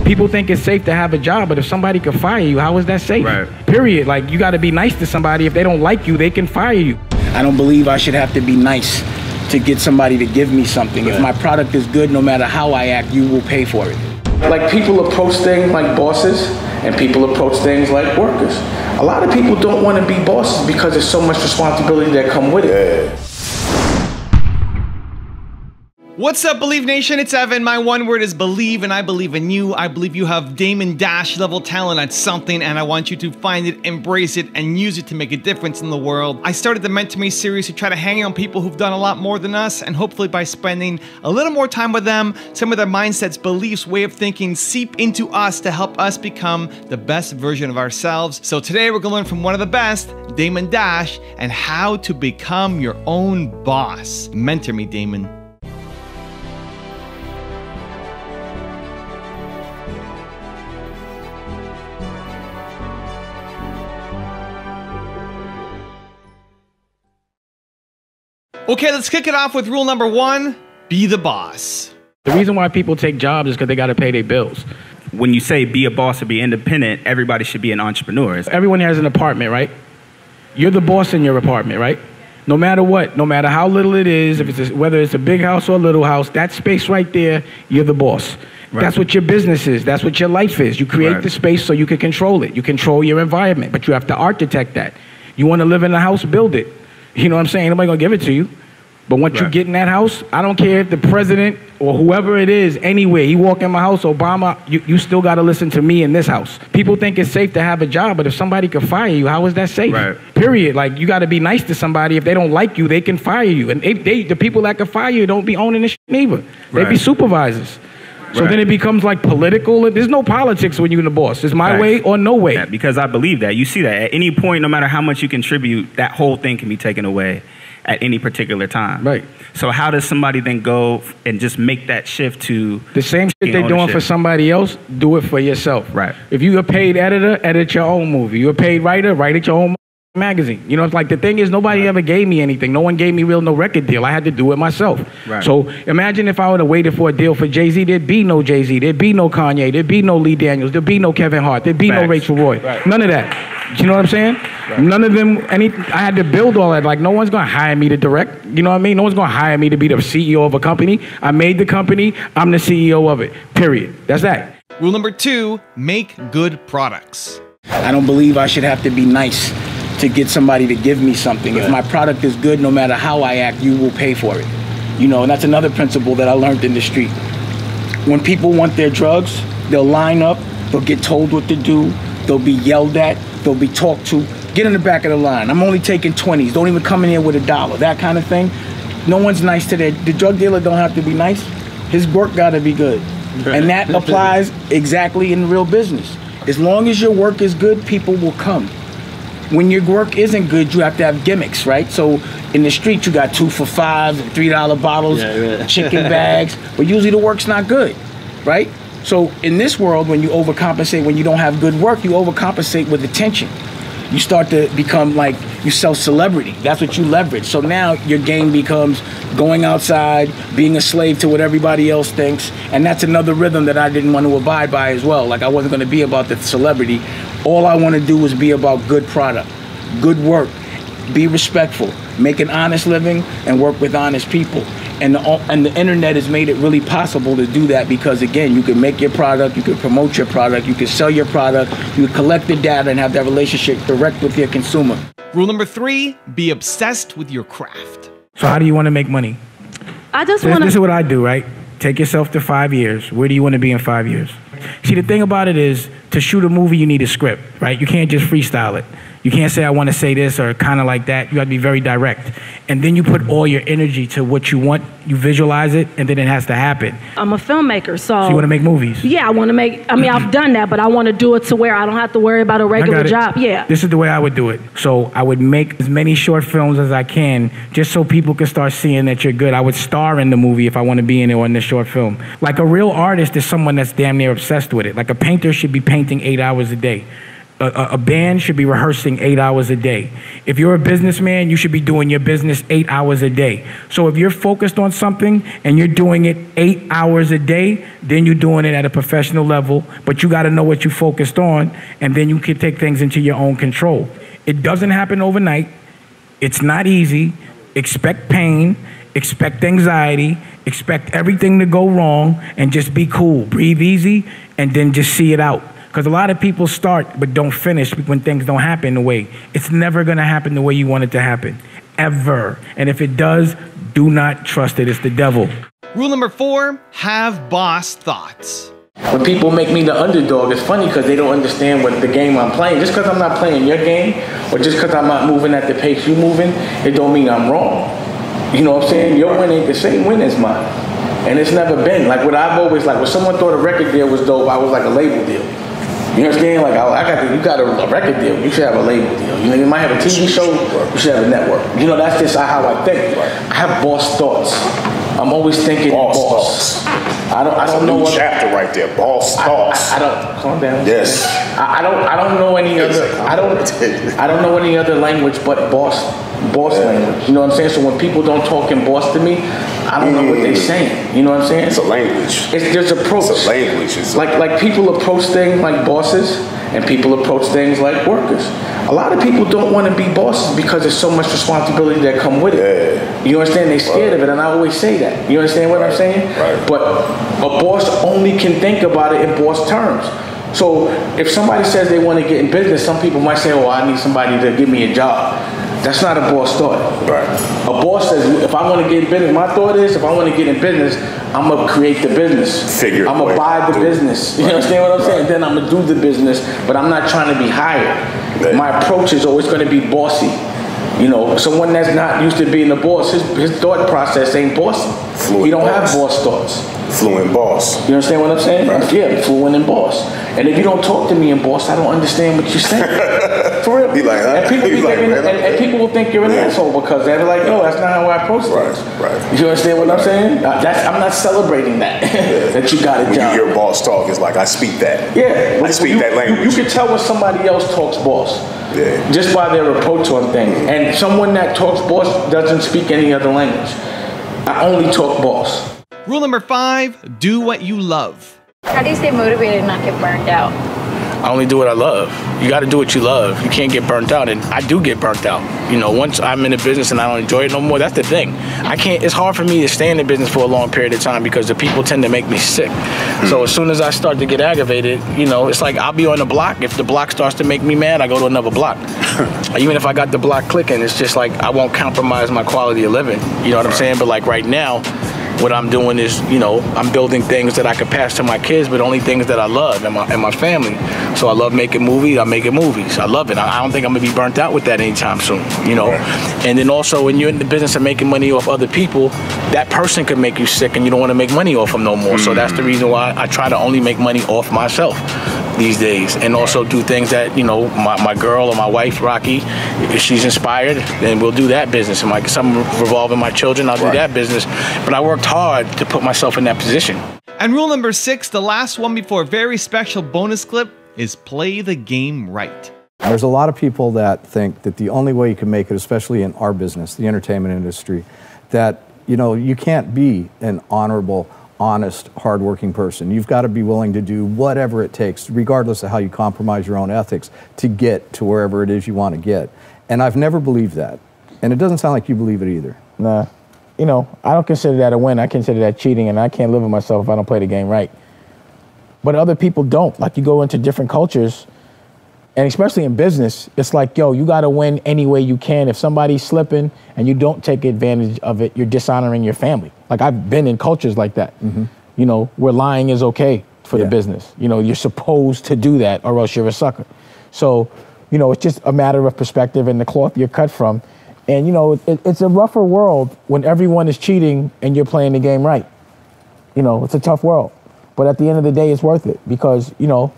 People think it's safe to have a job, but if somebody could fire you, how is that safe? Right. Period. Like, you got to be nice to somebody. If they don't like you, they can fire you. I don't believe I should have to be nice to get somebody to give me something. Right. If my product is good, no matter how I act, you will pay for it. Like, people approach things like bosses, and people approach things like workers. A lot of people don't want to be bosses because there's so much responsibility that come with it. What's up, Believe Nation? It's Evan. My one word is believe, and I believe in you. I believe you have Damon Dash level talent at something, and I want you to find it, embrace it, and use it to make a difference in the world. I started the Mentor Me series to try to hang on people who've done a lot more than us, and hopefully by spending a little more time with them, some of their mindsets, beliefs, way of thinking seep into us to help us become the best version of ourselves. So today we're gonna learn from one of the best, Damon Dash, and how to become your own boss. Mentor me, Damon. Okay, let's kick it off with rule number one, be the boss. The reason why people take jobs is because they got to pay their bills. When you say be a boss or be independent, everybody should be an entrepreneur. Everyone has an apartment, right? You're the boss in your apartment, right? No matter what, no matter how little it is, if it's whether it's a big house or a little house, that space right there, you're the boss. Right. That's what your business is. That's what your life is. You create the space so you can control it. You control your environment, but you have to architect that. You want to live in a house, build it. You know what I'm saying? Nobody gonna give it to you. But once you get in that house, I don't care if the president or whoever it is, anywhere, he walk in my house, Obama, you still got to listen to me in this house. People think it's safe to have a job, but if somebody could fire you, how is that safe? Right. Period. Like, you got to be nice to somebody. If they don't like you, they can fire you. And the people that can fire you don't be owning the shit either. They be supervisors. So then it becomes like political. There's no politics when you're the boss. It's my way or no way. Yeah, because I believe that. You see that at any point, no matter how much you contribute, that whole thing can be taken away at any particular time. Right. So how does somebody then go and just make that shift to the same shit they're doing for somebody else, do it for yourself. Right. If you're a paid editor, edit your own movie. You're a paid writer, write your own magazine. You know, it's like the thing is nobody ever gave me anything. No one gave me no record deal. I had to do it myself. Right. So imagine if I would have waited for a deal for Jay-Z, there'd be no Jay-Z, there'd be no Kanye, there'd be no Lee Daniels, there'd be no Kevin Hart, there'd be no Rachel Roy. None of that. You know what I'm saying? None of them, I had to build all that. Like, no one's going to hire me to direct. You know what I mean? No one's going to hire me to be the CEO of a company. I made the company. I'm the CEO of it. Period. That's that. Rule number two, make good products. I don't believe I should have to be nice to get somebody to give me something. If my product is good, no matter how I act, you will pay for it. You know, and that's another principle that I learned in the street. When people want their drugs, they'll line up, they'll get told what to do, they'll be yelled at, they'll be talked to. Get in the back of the line. I'm only taking 20s. Don't even come in here with $1. That kind of thing. No one's nice to that. The drug dealer don't have to be nice. His work gotta be good. And that applies exactly in real business. As long as your work is good, people will come. When your work isn't good, you have to have gimmicks, right? So in the street, you got 2 for $5 and $3 bottles, chicken bags, but usually the work's not good, right? So in this world, when you overcompensate, when you don't have good work, you overcompensate with attention. You start to become like, you sell celebrity. That's what you leverage. So now your game becomes going outside, being a slave to what everybody else thinks. And that's another rhythm that I didn't want to abide by as well. Like, I wasn't going to be about the celebrity. All I want to do is be about good product, good work, be respectful, make an honest living, and work with honest people. And the internet has made it really possible to do that because, again, you can make your product, you can promote your product, you can sell your product, you can collect the data and have that relationship direct with your consumer. Rule number three, be obsessed with your craft. So how do you want to make money? This is what I do, right? Take yourself to 5 years. Where do you want to be in 5 years? See, the thing about it is, to shoot a movie, you need a script, right? You can't just freestyle it. You can't say, I want to say this or kind of like that. You got to be very direct. And then you put all your energy to what you want, you visualize it, and then it has to happen. I'm a filmmaker, so you want to make movies? Yeah, I want to make, I've done that, but I want to do it to where I don't have to worry about a regular job. Yeah. This is the way I would do it. So I would make as many short films as I can, just so people can start seeing that you're good. I would star in the movie if I want to be in it or in the short film. Like, a real artist is someone that's damn near obsessed with it. Like, a painter should be painting 8 hours a day. A band should be rehearsing 8 hours a day. If you're a businessman, you should be doing your business 8 hours a day. So if you're focused on something and you're doing it 8 hours a day, then you're doing it at a professional level, but you gotta know what you focused on, and then you can take things into your own control. It doesn't happen overnight. It's not easy. Expect pain, expect anxiety, expect everything to go wrong, and just be cool. Breathe easy, and then just see it out. Because a lot of people start but don't finish when things don't happen the way. It's never going to happen the way you want it to happen, ever. And if it does, do not trust it. It's the devil. Rule number 4, have boss thoughts. When people make me the underdog, it's funny because they don't understand what the game I'm playing. Just because I'm not playing your game, or just because I'm not moving at the pace you moving, it don't mean I'm wrong. You know what I'm saying? Your win ain't the same win as mine. And it's never been. Like what I've always, like when someone thought a record deal was dope, I was like a label deal. You understand? Like you got a record deal, you should have a label deal. You know, you might have a TV show, you should have a network. You know, that's just how I think. I have boss thoughts. I'm always thinking boss. I don't know what chapter right there. Boss thoughts. I don't calm down. Yes. I don't know any other. I don't know any other language but boss language. You know what I'm saying? So when people don't talk in boss to me, I don't know what they're saying. You know what I'm saying? It's a language. There's approach. It's a language. Like people approach things like bosses, and people approach things like workers. A lot of people don't want to be bosses because there's so much responsibility that come with it. Yeah. You understand? They're scared of it, and I always say that. You understand what I'm saying? Right. But a boss only can think about it in boss terms. So if somebody says they want to get in business, some people might say, "Oh, I need somebody to give me a job." That's not a boss thought. Right. A boss says, if I want to get in business, my thought is, if I want to get in business, I'm going to create the business. I'm going to buy the business. You understand what I'm saying? Then I'm going to do the business, but I'm not trying to be hired. My approach is always going to be bossy. You know, someone that's not used to being a boss, his thought process ain't bossy. He don't have boss thoughts. Fluent boss. You understand what I'm saying? Right. Yeah, fluent and boss. And if you don't talk to me in boss, I don't understand what you're saying. For real. Be like, huh? And people will think you're an asshole because they're like, no, that's not how I approach things. Right. You understand what I'm saying? I'm not celebrating that. That you got a job. When you hear boss talk, it's like, I speak that. Yeah. I speak that language. You can tell when somebody else talks boss. Yeah. Just by their approach on things. And someone that talks boss doesn't speak any other language. I only talk boss. Rule number 5, do what you love. How do you stay motivated and not get burned out? I only do what I love. You got to do what you love. You can't get burnt out, and I do get burnt out. You know, once I'm in the business and I don't enjoy it no more, that's the thing. It's hard for me to stay in the business for a long period of time because the people tend to make me sick. So as soon as I start to get aggravated, you know, it's like I'll be on the block. If the block starts to make me mad, I go to another block. Even if I got the block clicking, it's just like I won't compromise my quality of living. You know what I'm saying? But like right now, what I'm doing is, you know, I'm building things that I could pass to my kids, but only things that I love and my family. So I love making movies. I'm making movies. I love it. I don't think I'm gonna be burnt out with that anytime soon, you know. And then also, when you're in the business of making money off other people, that person could make you sick, and you don't want to make money off them no more. So that's the reason why I try to only make money off myself these days, and also do things that, you know, my girl or my wife, Rocky, if she's inspired, then we'll do that business. And like some revolving my children, I'll do that business. But I worked hard to put myself in that position. And rule number 6, the last one before a very special bonus clip, is play the game right. There's a lot of people that think that the only way you can make it, especially in our business, the entertainment industry, that, you know, you can't be an honorable, honest, hardworking person. You've got to be willing to do whatever it takes, regardless of how you compromise your own ethics, to get to wherever it is you want to get. And I've never believed that. And it doesn't sound like you believe it either. Nah. You know, I don't consider that a win. I consider that cheating, and I can't live with myself if I don't play the game right. But other people don't. Like, you go into different cultures, and especially in business, it's like, yo, you got to win any way you can. If somebody's slipping and you don't take advantage of it, you're dishonoring your family. Like, I've been in cultures like that, you know, where lying is okay for the business. You know, you're supposed to do that or else you're a sucker. So, you know, it's just a matter of perspective and the cloth you're cut from. And, you know, it's a rougher world when everyone is cheating and you're playing the game right. You know, it's a tough world. But at the end of the day, it's worth it because, you know,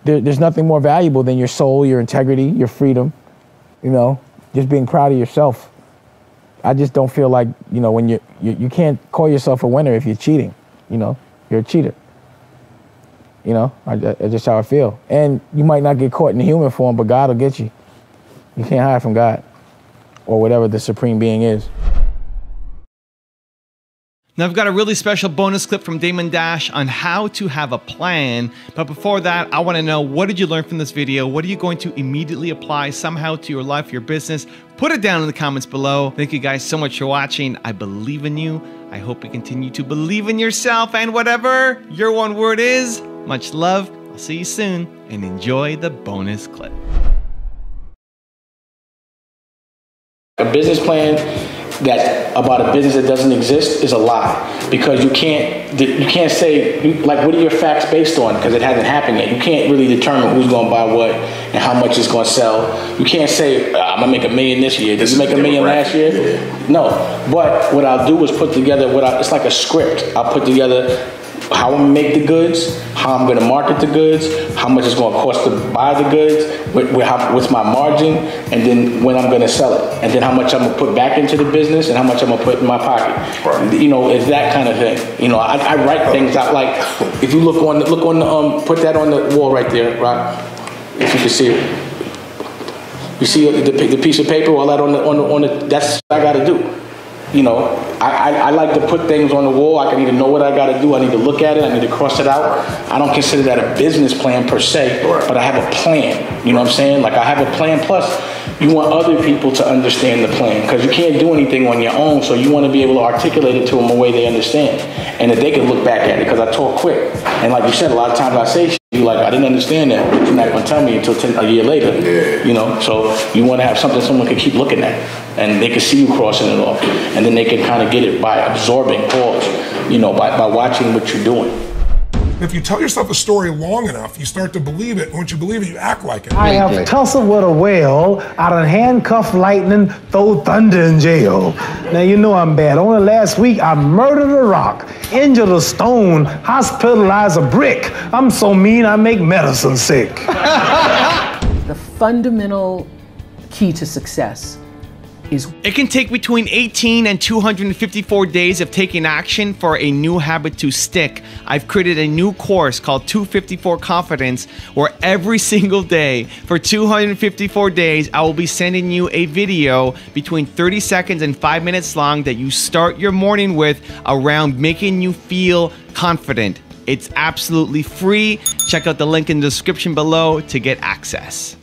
there's nothing more valuable than your soul, your integrity, your freedom, you know, just being proud of yourself. I just don't feel like, you know, when you can't call yourself a winner if you're cheating, you know, you're a cheater. You know, that's just how I feel. And you might not get caught in human form, but God will get you. You can't hide from God or whatever the supreme being is. Now, I've got a really special bonus clip from Damon Dash on how to have a plan. But before that, I want to know, what did you learn from this video? What are you going to immediately apply somehow to your life, your business? Put it down in the comments below. Thank you guys so much for watching. I believe in you. I hope you continue to believe in yourself and whatever your one word is. Much love. I'll see you soon and enjoy the bonus clip. A business plan that about a business that doesn't exist is a lie, because you can't say, like, what are your facts based on, because it hasn't happened yet. You can't really determine who's going to buy what and how much it's going to sell. You can't say, I'm going to make $1 million this year. Did you make $1 million last year? Yeah. No. But what I'll do is put together it's like a script. I'll put together how I'm going to make the goods, how I'm going to market the goods, how much it's going to cost to buy the goods, what's my margin, and then when I'm going to sell it, and then how much I'm going to put back into the business and how much I'm going to put in my pocket. Right. You know, it's that kind of thing. You know, I write things out. Like, if you look on the put that on the wall right there, right? If you can see it, you see the piece of paper, all that on the that's what I got to do. You know, I like to put things on the wall. I need to know what I got to do. I need to look at it. I need to cross it out. I don't consider that a business plan per se, but I have a plan. You know what I'm saying? Like, I have a plan. Plus, you want other people to understand the plan, because you can't do anything on your own. So you want to be able to articulate it to them a way they understand, and that they can look back at it, because I talk quick. And like you said, a lot of times I say shit, you like, I didn't understand that, but you're not going to tell me until a year later. Yeah. You know, so you want to have something someone can keep looking at, and they can see you crossing it off, and then they can kind of get it by absorbing pause, you know, by watching what you're doing. If you tell yourself a story long enough, you start to believe it. And once you believe it, you act like it. I have tussled with a whale, I done handcuffed lightning, throw thunder in jail. Now you know I'm bad. Only last week I murdered a rock, injured a stone, hospitalized a brick. I'm so mean I make medicine sick. The fundamental key to success is it can take between 18 and 254 days of taking action for a new habit to stick. I've created a new course called 254 Confidence, where every single day for 254 days, I will be sending you a video between 30 seconds and 5 minutes long that you start your morning with around making you feel confident. It's absolutely free. Check out the link in the description below to get access.